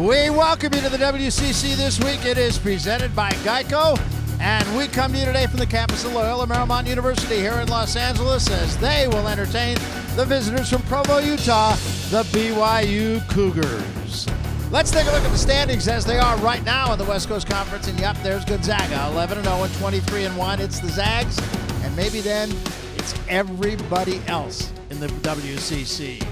We welcome you to the WCC This Week. It is presented by Geico, and we come to you today from the campus of Loyola Marymount University here in Los Angeles as they will entertain the visitors from Provo, Utah, the BYU Cougars. Let's take a look at the standings as they are right now in the West Coast Conference. And yep, there's Gonzaga, 11-0 and 23-1. It's the Zags, and maybe then it's everybody else in the WCC.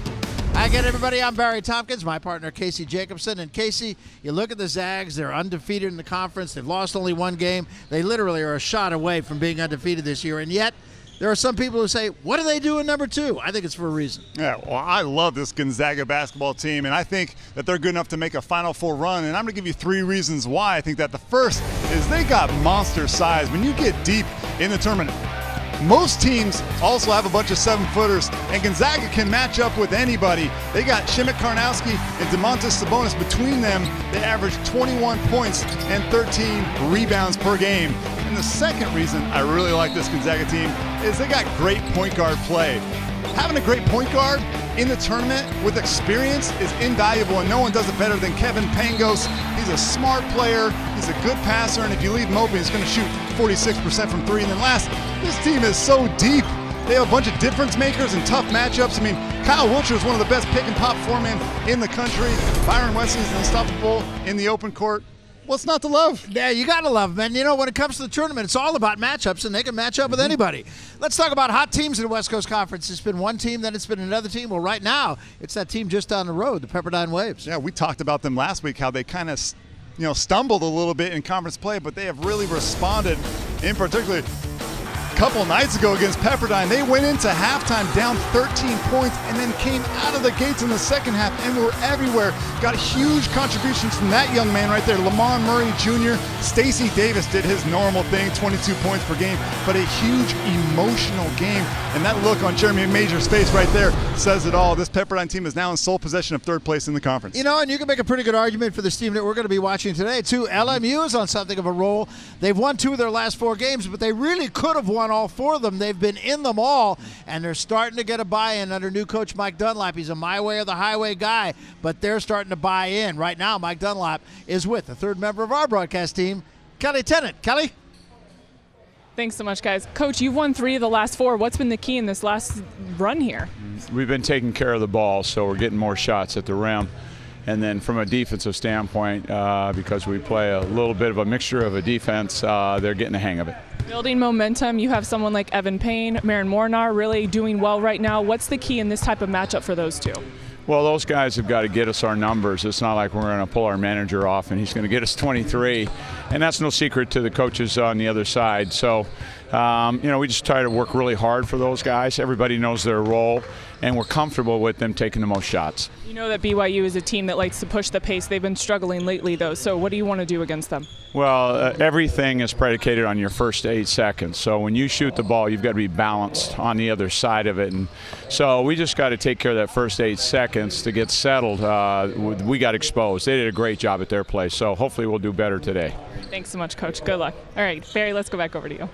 Hi again, everybody. I'm Barry Tompkins, my partner Casey Jacobson. And Casey, you look at the Zags, they're undefeated in the conference. They've lost only one game. They literally are a shot away from being undefeated this year. And yet, there are some people who say, what do they do in number two? I think it's for a reason. Yeah, well, I love this Gonzaga basketball team, and I think that they're good enough to make a Final Four run. And I'm going to give you 3 reasons why I think that. The first is they got monster size. When you get deep in the tournament, most teams also have a bunch of 7-footers, and Gonzaga can match up with anybody. They got Shamik Karnowski and Domantas Sabonis. Between them, they average 21 points and 13 rebounds per game. And the second reason I really like this Gonzaga team is they got great point guard play. Having a great point guard in the tournament with experience is invaluable, and no one does it better than Kevin Pangos. He's a smart player, he's a good passer, and if you leave him open, he's going to shoot 46% from 3. And then last, this team is so deep. They have a bunch of difference makers and tough matchups. I mean, Kyle Wiltshire is one of the best pick and pop foremen in the country. Byron Wesley is unstoppable in the open court. What's not to love? Yeah, you got to love them. And, you know, when it comes to the tournament, it's all about matchups, and they can match up with anybody. Let's talk about hot teams in the West Coast Conference. It's been one team, then it's been another team. Well, right now, it's that team just down the road, the Pepperdine Waves. Yeah, we talked about them last week, how they kind of, stumbled a little bit in conference play, but they have really responded. In particular, a couple nights ago against Pepperdine, they went into halftime down 13 points and then came out of the gates in the second half and were everywhere. Got huge contributions from that young man right there, Lamar Murray Jr. Stacey Davis did his normal thing, 22 points per game, but a huge emotional game. And that look on Jeremy Major's face right there says it all. This Pepperdine team is now in sole possession of 3rd place in the conference. You know, and you can make a pretty good argument for this team that we're going to be watching today, too. LMU is on something of a roll. They've won 2 of their last 4 games, but they really could have won all 4 of them. They've been in them all, and they're starting to get a buy-in under new coach Mike Dunlap. He's a my way or the highway guy, but they're starting to buy in. Right now, Mike Dunlap is with the 3rd member of our broadcast team, Kelly Tennant. Kelly? Thanks so much, guys. Coach, you've won 3 of the last 4. What's been the key in this last run here? We've been taking care of the ball, so we're getting more shots at the rim. And then from a defensive standpoint, because we play a little bit of a mixture of a defense, they're getting the hang of it. Building momentum, you have someone like Evan Payne, Marin Mornar really doing well right now. What's the key in this type of matchup for those 2? Well, those guys have got to get us our numbers. It's not like we're going to pull our manager off and he's going to get us 23. And that's no secret to the coaches on the other side. So, we just try to work really hard for those guys. Everybody knows their role, and we're comfortable with them taking the most shots. You know that BYU is a team that likes to push the pace. They've been struggling lately, though. So what do you want to do against them? Well, everything is predicated on your first 8 seconds. So when you shoot the ball, you've got to be balanced on the other side of it. And so we just got to take care of that first 8 seconds to get settled. We got exposed. They did a great job at their place. So hopefully we'll do better today. Thanks so much, Coach. Good luck. All right, Barry, let's go back over to you.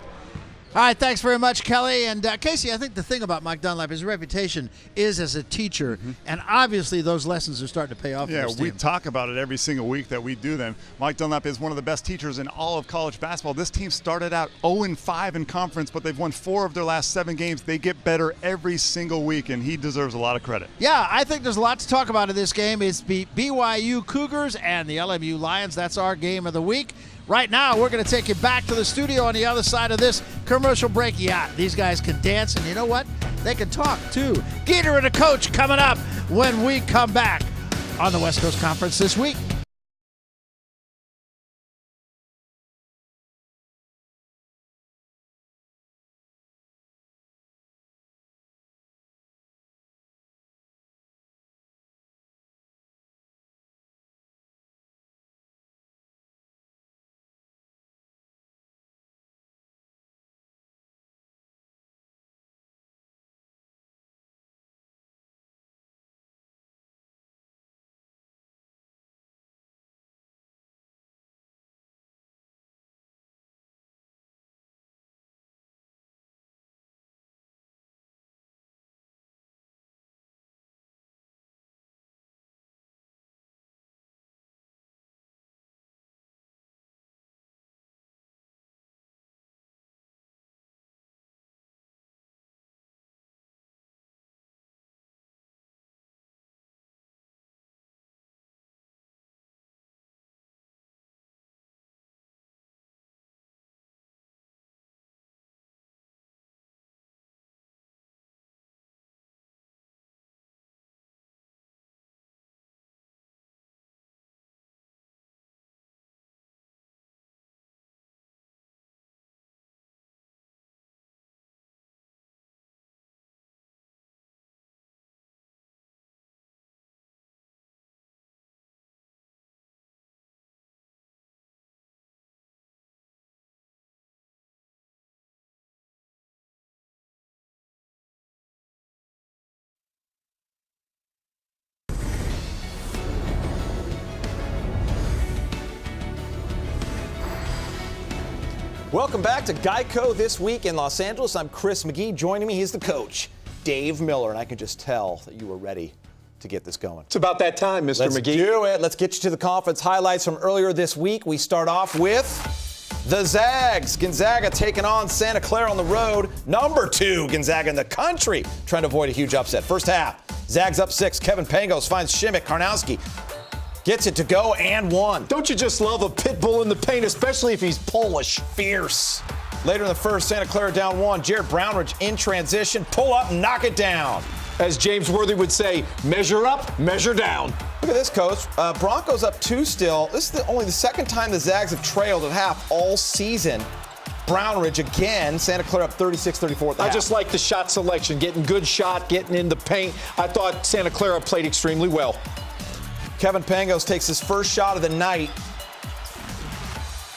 All right, thanks very much, Kelly. And Casey, I think the thing about Mike Dunlap, his reputation is as a teacher, and obviously those lessons are starting to pay off. Yeah, for we team. talk about it every single week that we do them. Mike Dunlap is one of the best teachers in all of college basketball. This team started out 0-5 in conference, but they've won 4 of their last 7 games. They get better every single week, and he deserves a lot of credit. Yeah, I think there's a lot to talk about in this game. It's the BYU Cougars and the LMU Lions. That's our game of the week. Right now, we're going to take you back to the studio on the other side of this commercial break. Yeah, these guys can dance, and you know what? They can talk, too. Geeter and a coach coming up when we come back on the West Coast Conference this week. Welcome back to Geico This Week in Los Angeles. I'm Chris McGee. Joining me, he's the coach, Dave Miller, and I can just tell that you were ready to get this going. It's about that time, Mr. Let's McGee. do it. Let's get you to the conference highlights from earlier this week. We start off with the Zags. Gonzaga taking on Santa Clara on the road. Number 2 Gonzaga in the country, trying to avoid a huge upset. First half, Zags up 6. Kevin Pangos finds Shimmick. Karnowski gets it to go and 1. Don't you just love a pit bull in the paint, especially if he's Polish? Fierce. Later in the first, Santa Clara down 1. Jared Brownridge in transition. Pull up, knock it down. As James Worthy would say, measure up, measure down. Look at this, Coach. Broncos up 2 still. This is only the second time the Zags have trailed at half all season. Brownridge again. Santa Clara up 36-34 at the half. I just like the shot selection, getting good shot, getting in the paint. I thought Santa Clara played extremely well. Kevin Pangos takes his first shot of the night.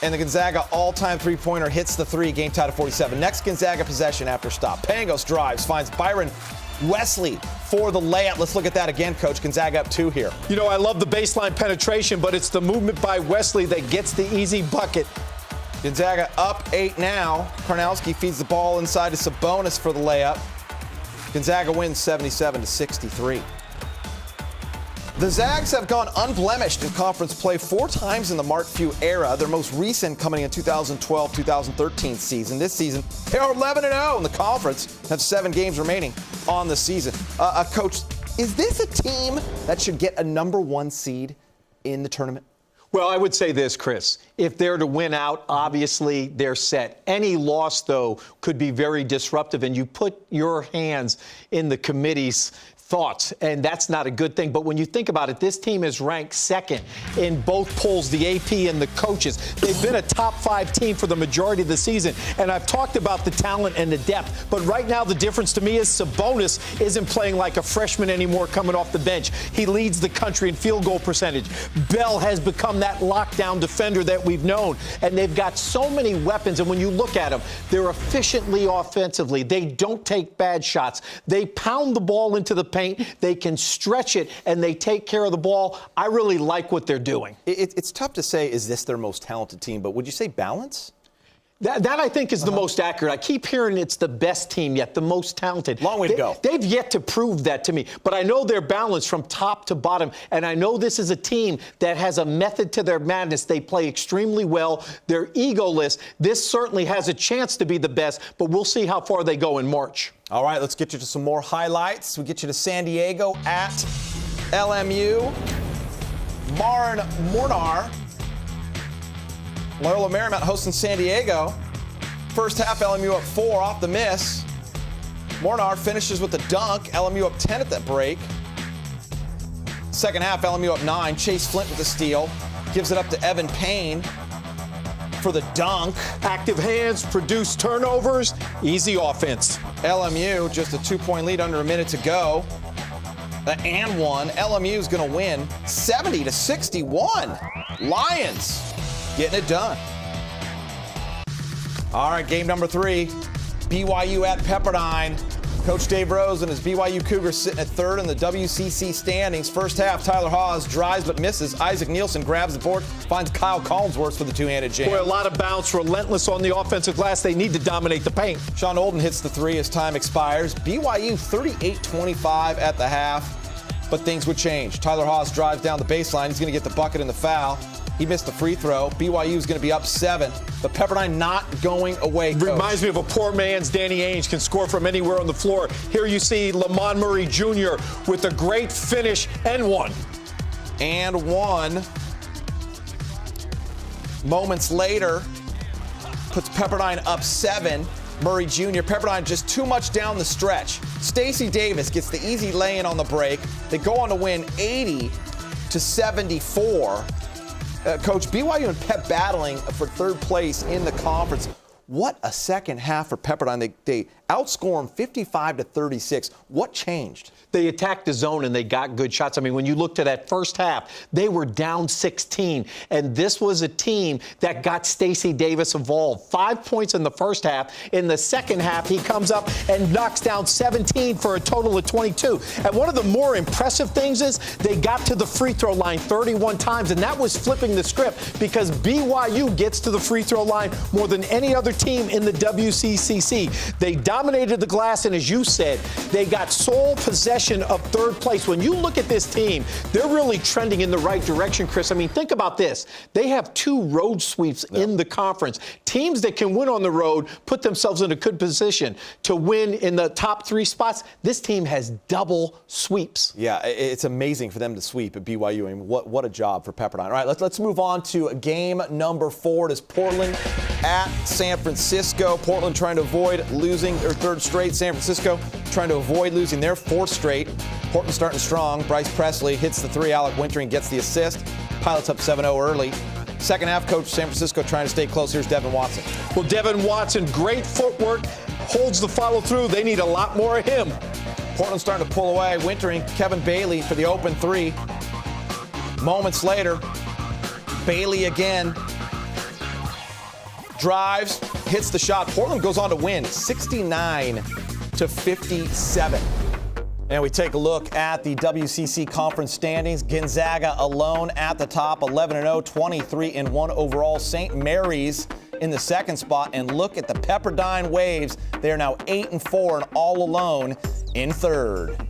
And the Gonzaga all-time three-pointer hits the 3, game tied at 47. Next Gonzaga possession after stop. Pangos drives, finds Byron Wesley for the layup. Let's look at that again, Coach. Gonzaga up 2 here. You know, I love the baseline penetration, but it's the movement by Wesley that gets the easy bucket. Gonzaga up 8 now. Karnowski feeds the ball inside to Sabonis for the layup. Gonzaga wins 77-63. The Zags have gone unblemished in conference play 4 times in the Mark Few era, their most recent coming in 2012-2013 season. This season, they are 11-0 in the conference, have 7 games remaining on the season. Coach, is this a team that should get a number 1 seed in the tournament? Well, I would say this, Chris. If they're to win out, obviously they're set. Any loss, though, could be very disruptive, and you put your hands in the committee's thoughts, and that's not a good thing. But when you think about it, this team is ranked 2nd in both polls, the AP and the coaches. They've been a top 5 team for the majority of the season, and I've talked about the talent and the depth. But right now, the difference to me is Sabonis isn't playing like a freshman anymore coming off the bench. He leads the country in field goal percentage. Bell has become that lockdown defender that we've known, and they've got so many weapons. And when you look at them, they're efficiently offensively. They don't take bad shots. They pound the ball into the paint. They can stretch it, and they take care of the ball. I really like what they're doing. It's tough to say, is this their most talented team, but would you say balance? That I think is the most accurate. I keep hearing it's the best team yet, the most talented. Long way to go. They've yet to prove that to me. But I know they're balanced from top to bottom, and I know this is a team that has a method to their madness. They play extremely well. They're egoless. This certainly has a chance to be the best, but we'll see how far they go in March. All right, let's get you to some more highlights. We get you to San Diego at LMU. Maren Mornar. Loyola Marymount hosting San Diego. First half, LMU up 4 off the miss. Mornar finishes with a dunk. LMU up 10 at that break. Second half, LMU up 9. Chase Flint with the steal. Gives it up to Evan Payne for the dunk. Active hands, produce turnovers, easy offense. LMU just a 2-point lead under a minute to go. And 1. LMU is going to win 70-61. Lions getting it done. All right, game number 3. BYU at Pepperdine. Coach Dave Rose and his BYU Cougars sitting at 3rd in the WCC standings. First half, Tyler Hawes drives but misses. Isaac Nielsen grabs the board, finds Kyle Collinsworth for the 2-handed jam. Boy, a lot of bounce, relentless on the offensive glass. They need to dominate the paint. Sean Olden hits the 3 as time expires. BYU 38-25 at the half, but things would change. Tyler Hawes drives down the baseline. He's going to get the bucket and the foul. He missed the free throw. BYU is going to be up 7, but Pepperdine not going away, Coach. Reminds me of a poor man's Danny Ainge, can score from anywhere on the floor. Here you see Lamont Murray Jr. with a great finish and 1. And 1. Moments later, puts Pepperdine up 7. Murray Jr. Pepperdine just too much down the stretch. Stacey Davis gets the easy lay-in on the break. They go on to win 80-74. Coach, BYU and Pep battling for 3rd place in the conference. What a second half for Pepperdine. They outscore them 55-36. What changed? They attacked the zone and they got good shots. I mean, when you look to that first half, they were down 16. And this was a team that got Stacey Davis involved. 5 points in the first half. In the second half, he comes up and knocks down 17 for a total of 22. And one of the more impressive things is they got to the free throw line 31 times. And that was flipping the script because BYU gets to the free throw line more than any other team in the WCCC. They dominated the glass, and as you said, they got sole possession of third place. When you look at this team, they're really trending in the right direction, Chris. I mean, think about this. They have 2 road sweeps in the conference. Teams that can win on the road put themselves in a good position to win in the top 3 spots. This team has double sweeps. Yeah, it's amazing for them to sweep at BYU. I mean, what a job for Pepperdine. All right, let's move on to game number 4. It is Portland at San Francisco. Portland trying to avoid losing their 3rd straight. San Francisco trying to avoid losing their 4th straight. Portland starting strong. Bryce Presley hits the 3. Alec Wintering gets the assist. Pilots up 7-0 early. Second half, coach San Francisco trying to stay close. Here's Devin Watson. Well, Devin Watson, great footwork, holds the follow through. They need a lot more of him. Portland starting to pull away. Wintering, Kevin Bailey for the open 3. Moments later, Bailey again. Drives, hits the shot. Portland goes on to win 69-57. And we take a look at the WCC conference standings. Gonzaga alone at the top, 11-0, 23-1 overall. St. Mary's in the 2nd spot. And look at the Pepperdine Waves. They are now 8-4 and all alone in 3rd.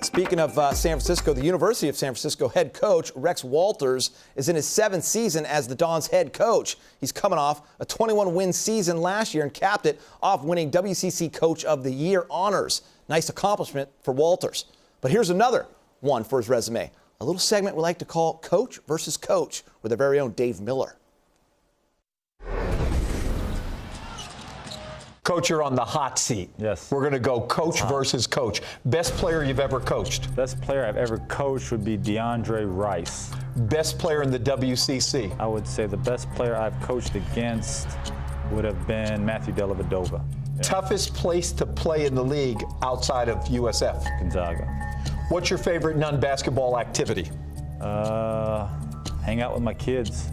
Speaking of San Francisco, the University of San Francisco head coach Rex Walters is in his 7th season as the Dons head coach. He's coming off a 21-win season last year and capped it off winning WCC Coach of the Year honors. Nice accomplishment for Walters. But here's another one for his resume. A little segment we like to call Coach versus Coach with our very own Dave Miller. Coach, you're on the hot seat. Yes. We're going to go coach versus coach. Best player you've ever coached? Best player I've ever coached would be DeAndre Rice. Best player in the WCC? I would say the best player I've coached against would have been Matthew Dellavedova. Yeah. Toughest place to play in the league outside of USF? Gonzaga. What's your favorite non-basketball activity? Hang out with my kids.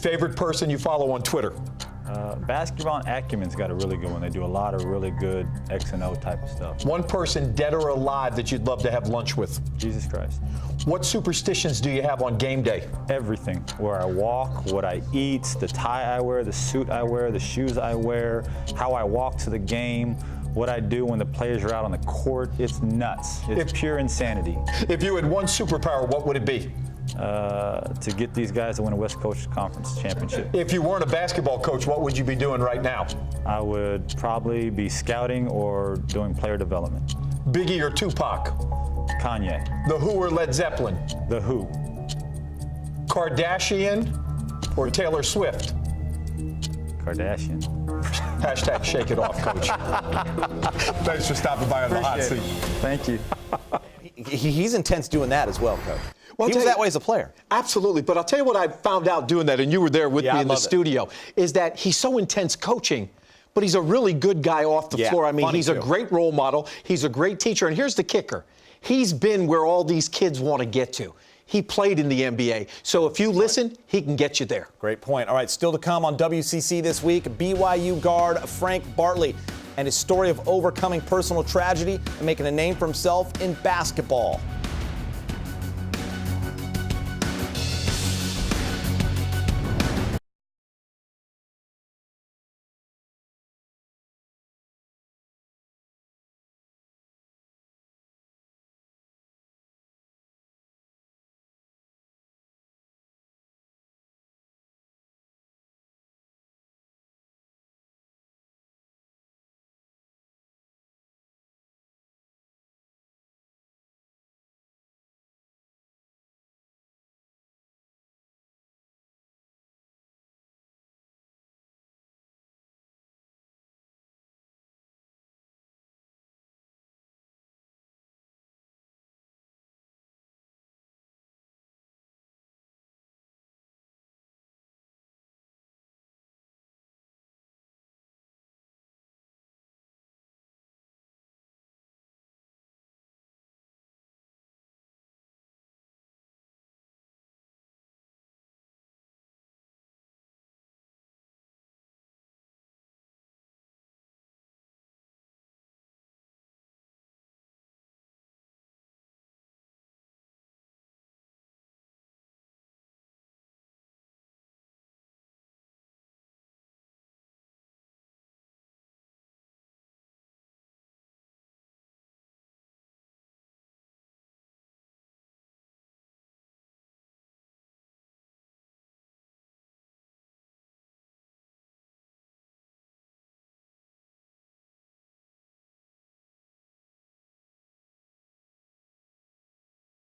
Favorite person you follow on Twitter? Basketball and Acumen's got a really good one. They do a lot of really good X and O type of stuff. One person, dead or alive, that you'd love to have lunch with? Jesus Christ. What superstitions do you have on game day? Everything. Where I walk, what I eat, the tie I wear, the suit I wear, the shoes I wear, how I walk to the game, what I do when the players are out on the court. It's nuts. It's pure insanity. If you had one superpower, what would it be? To get these guys to win a West Coast Conference championship. If you weren't a basketball coach, what would you be doing right now? I would probably be scouting or doing player development. Biggie or Tupac? Kanye. The Who or Led Zeppelin? The Who. Kardashian or Taylor Swift? Kardashian. Hashtag shake it off, Coach. Thanks for stopping by on the hot seat. Thank you. He's intense doing that as well, Coach. Well, he was that way as a player. Absolutely. But I'll tell you what I found out doing that, and you were there with me in the studio, is that he's so intense coaching, but he's a really good guy off the floor. I mean, he's a great role model. He's a great teacher. And here's the kicker. He's been where all these kids want to get to. He played in the NBA. So if you listen, he can get you there. Great point. All right, still to come on WCC this week, BYU guard Frank Bartley and his story of overcoming personal tragedy and making a name for himself in basketball.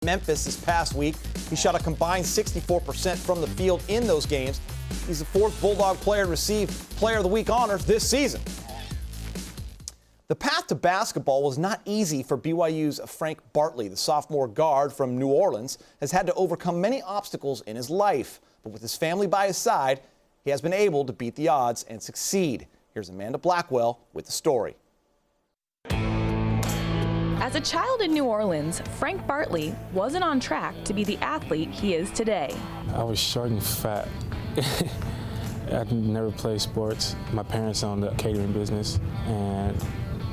Memphis this past week. He shot a combined 64% from the field in those games. He's the 4th Bulldog player to receive Player of the Week honors this season. The path to basketball was not easy for BYU's Frank Bartley. The sophomore guard from New Orleans has had to overcome many obstacles in his life. But with his family by his side, he has been able to beat the odds and succeed. Here's Amanda Blackwell with the story. As a child in New Orleans, Frank Bartley wasn't on track to be the athlete he is today. I was short and fat. I never played sports. My parents owned a catering business, and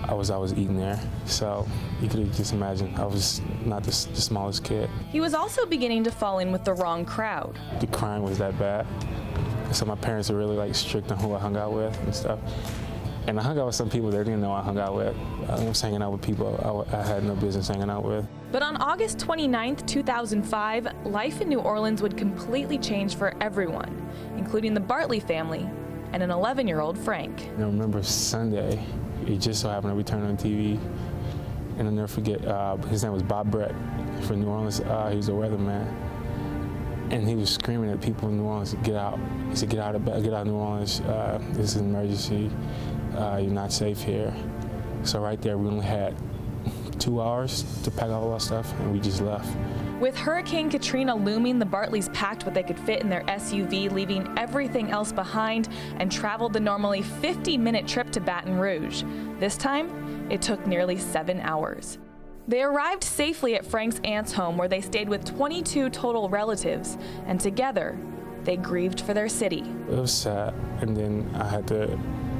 I was always eating there. So you could just imagine I was not the smallest kid. He was also beginning to fall in with the wrong crowd. The crime was that bad. So my parents were really strict on who I hung out with and stuff. And I hung out with some people they didn't know I hung out with. I was hanging out with people I had no business hanging out with. But on August 29, 2005, life in New Orleans would completely change for everyone, including the Bartley family and an 11-year-old Frank. I remember Sunday, it just so happened to be turned on TV. And I'll never forget, his name was Bob Brett from New Orleans. He was a weatherman. And he was screaming at people in New Orleans, get out. He said, get out of New Orleans. This is an emergency. You're not safe here. So right there, we only had 2 hours to pack all our stuff, and we just left. With Hurricane Katrina looming, the Bartleys packed what they could fit in their SUV, leaving everything else behind, and traveled the normally 50-minute trip to Baton Rouge. This time, it took nearly 7 hours. They arrived safely at Frank's aunt's home, where they stayed with 22 total relatives, and together, they grieved for their city. It was sad, and then I had to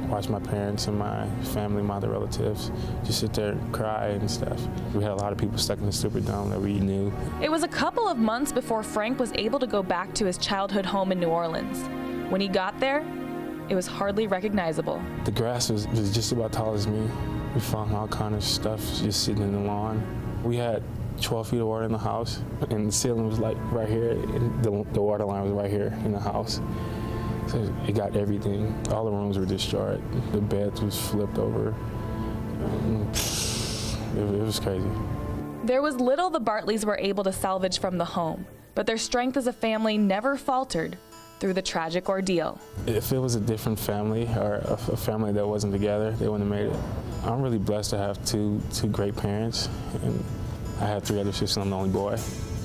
watch my parents and my family, my other relatives, just sit there and cry and stuff. We had a lot of people stuck in the Superdome that we knew. It was a couple of months before Frank was able to go back to his childhood home in New Orleans. When he got there, it was hardly recognizable. The grass was just about tall as me. We found all kind of stuff just sitting in the lawn. We had 12 feet of water in the house, and the ceiling was like right here, and the water line was right here in the house. So it got everything. All the rooms were destroyed. The beds was flipped over. It was crazy. There was little the Bartleys were able to salvage from the home, but their strength as a family never faltered through the tragic ordeal. If it was a different family or a family that wasn't together, they wouldn't have made it. I'm really blessed to have two great parents, and I have 3 other sisters. I'm the only boy.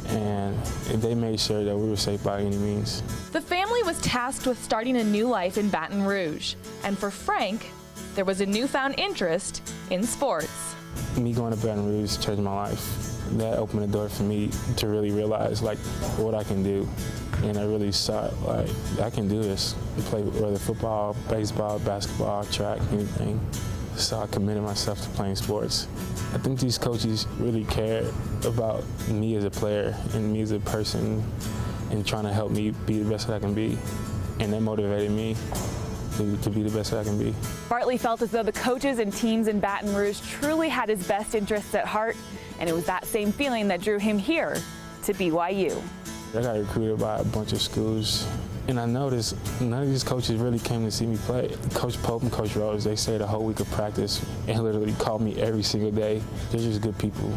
And they made sure that we were safe by any means. The family was tasked with starting a new life in Baton Rouge. And for Frank, there was a newfound interest in sports. Me going to Baton Rouge changed my life. That opened the door for me to really realize what I can do. And I really saw I can do this. Play whether football, baseball, basketball, track, anything. So I committed myself to playing sports. I think these coaches really cared about me as a player and me as a person and trying to help me be the best that I can be. And that motivated me to be the best that I can be. Bartley felt as though the coaches and teams in Baton Rouge truly had his best interests at heart, and it was that same feeling that drew him here to BYU. I got recruited by a bunch of schools, and I noticed none of these coaches really came to see me play. Coach Pope and Coach Rose, they stayed a whole week of practice and literally called me every single day. They're just good people,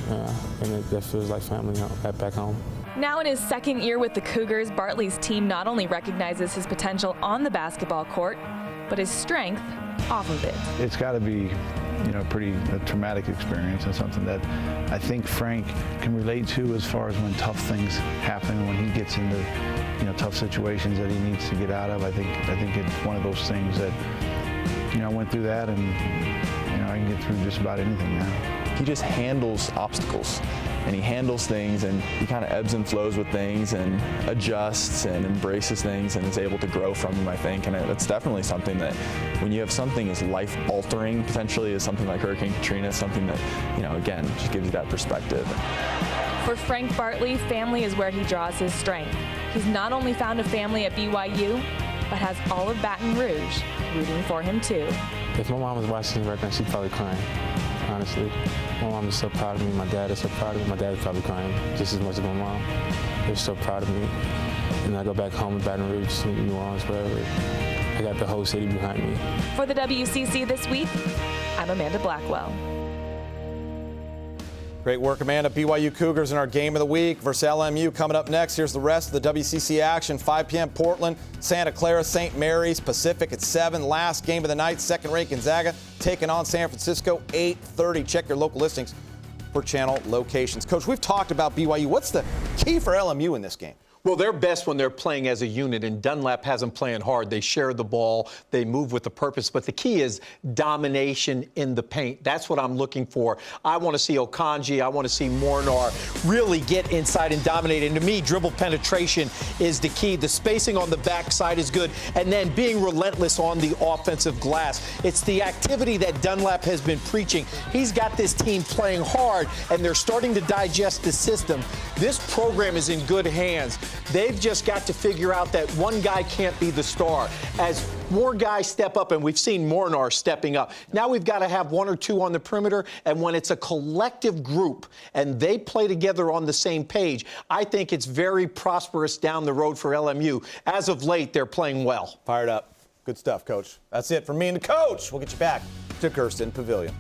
and that feels like family back home. Now in his second year with the Cougars, Bartley's team not only recognizes his potential on the basketball court, but his strength off of it. It's got to be, a traumatic experience and something that I think Frank can relate to as far as when tough things happen, when he gets into, tough situations that he needs to get out of. I think it's one of those things that, I went through that, and, I can get through just about anything now. He just handles obstacles, and he handles things, and he kind of ebbs and flows with things and adjusts and embraces things and is able to grow from them, I think. And that's definitely something that when you have something as life-altering potentially as something like Hurricane Katrina, something that, again, just gives you that perspective. For Frank Bartley, family is where he draws his strength. He's not only found a family at BYU, but has all of Baton Rouge rooting for him too. If my mom was watching this right now, she'd probably crying, honestly. My mom is so proud of me. My dad is so proud of me. My dad is probably crying just as much as my mom. They're so proud of me. And I go back home in Baton Rouge, New Orleans, wherever. I got the whole city behind me. For the WCC This Week, I'm Amanda Blackwell. Great work, Amanda. BYU Cougars in our game of the week versus LMU coming up next. Here's the rest of the WCC action. 5 p.m. Portland, Santa Clara, St. Mary's, Pacific at 7. Last game of the night, second-rate Gonzaga taking on San Francisco, 8:30. Check your local listings for channel locations. Coach, we've talked about BYU. What's the key for LMU in this game? Well, they're best when they're playing as a unit, and Dunlap has them playing hard. They share the ball. They move with a purpose. But the key is domination in the paint. That's what I'm looking for. I want to see Okanji. I want to see Mornar really get inside and dominate. And to me, dribble penetration is the key. The spacing on the backside is good. And then being relentless on the offensive glass. It's the activity that Dunlap has been preaching. He's got this team playing hard, and they're starting to digest the system. This program is in good hands. They've just got to figure out that one guy can't be the star. As more guys step up, and we've seen Mornar stepping up, now we've got to have one or two on the perimeter, and when it's a collective group and they play together on the same page, I think it's very prosperous down the road for LMU. As of late, they're playing well. Fired up. Good stuff, Coach. That's it from me and the coach. We'll get you back to Kirsten Pavilion.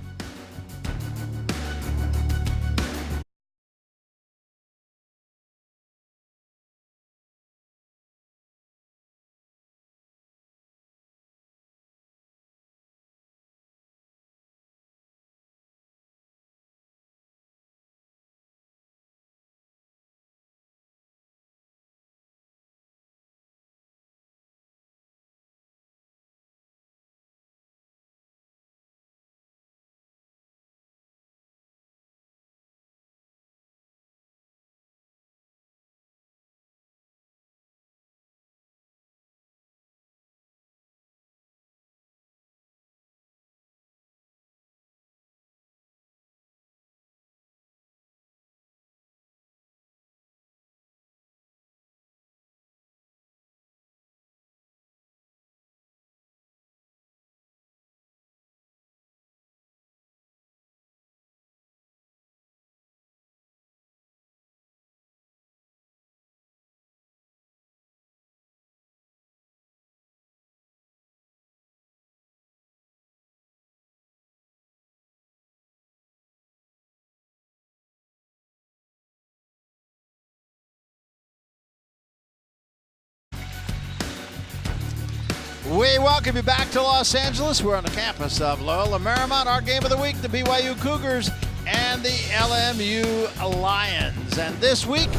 We welcome you back to Los Angeles. We're on the campus of Loyola Marymount. Our game of the week, the BYU Cougars and the LMU Lions. And this week,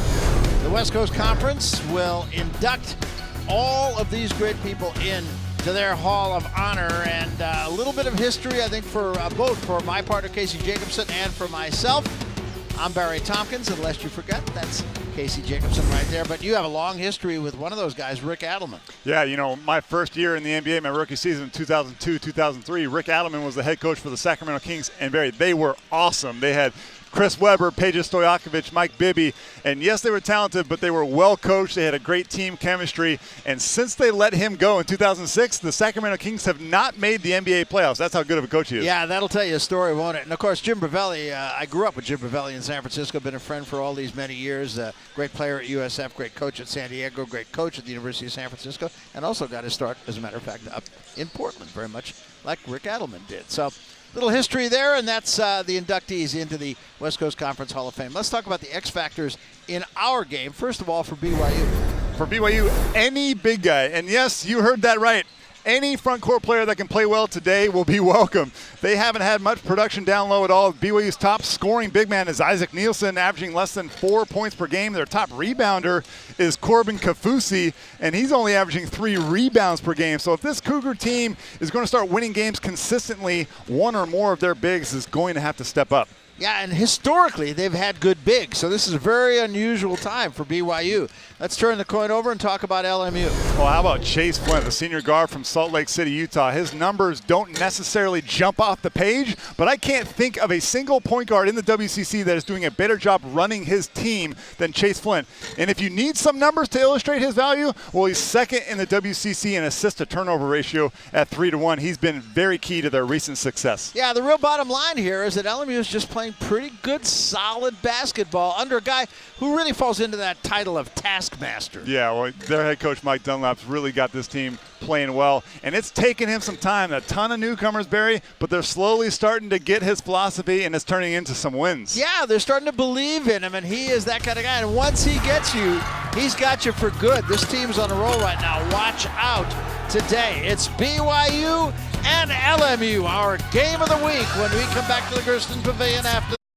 the West Coast Conference will induct all of these great people in to their Hall of Honor. And a little bit of history, I think, for both for my partner, Casey Jacobson, and for myself. I'm Barry Tompkins, and lest you forget, that's Casey Jacobson right there. But you have a long history with one of those guys, Rick Adelman. Yeah, you know, my first year in the NBA, my rookie season in 2002-2003, Rick Adelman was the head coach for the Sacramento Kings, and Barry, they were awesome. They had Chris Webber, Peja Stojakovic, Mike Bibby, and yes, they were talented, but they were well coached. They had a great team chemistry, and since they let him go in 2006, the Sacramento Kings have not made the NBA playoffs. That's how good of a coach he is. Yeah, that'll tell you a story, won't it? And of course, Jim Bravelli, I grew up with Jim Bravelli in San Francisco, been a friend for all these many years, great player at USF, great coach at San Diego, great coach at the University of San Francisco, and also got his start, as a matter of fact, up in Portland, very much like Rick Adelman did. So, little history there, and that's the inductees into the West Coast Conference Hall of Fame. Let's talk about the X factors in our game. First of all, for BYU. For BYU, any big guy, and yes, you heard that right, any front court player that can play well today will be welcome. They haven't had much production down low at all. BYU's top scoring big man is Isaac Nielsen, averaging less than 4 points per game. Their top rebounder is Corbin Kafusi, and he's only averaging 3 rebounds per game. So if this Cougar team is going to start winning games consistently, one or more of their bigs is going to have to step up. Yeah, and historically, they've had good bigs, so this is a very unusual time for BYU. Let's turn the coin over and talk about LMU. Well, how about Chase Flint, the senior guard from Salt Lake City, Utah? His numbers don't necessarily jump off the page, but I can't think of a single point guard in the WCC that is doing a better job running his team than Chase Flint. And if you need some numbers to illustrate his value, well, he's second in the WCC in assist-to-turnover ratio at 3-1. He's been very key to their recent success. Yeah, the real bottom line here is that LMU is just playing playing pretty good, solid basketball under a guy who really falls into that title of taskmaster. Yeah, well, their head coach, Mike Dunlap's really got this team playing well, and it's taken him some time. A ton of newcomers, Barry, but they're slowly starting to get his philosophy, and it's turning into some wins. Yeah, they're starting to believe in him, and he is that kind of guy. And once he gets you, he's got you for good. This team's on a roll right now. Watch out today. It's BYU and LMU, our game of the week, when we come back to the Gersten Pavilion after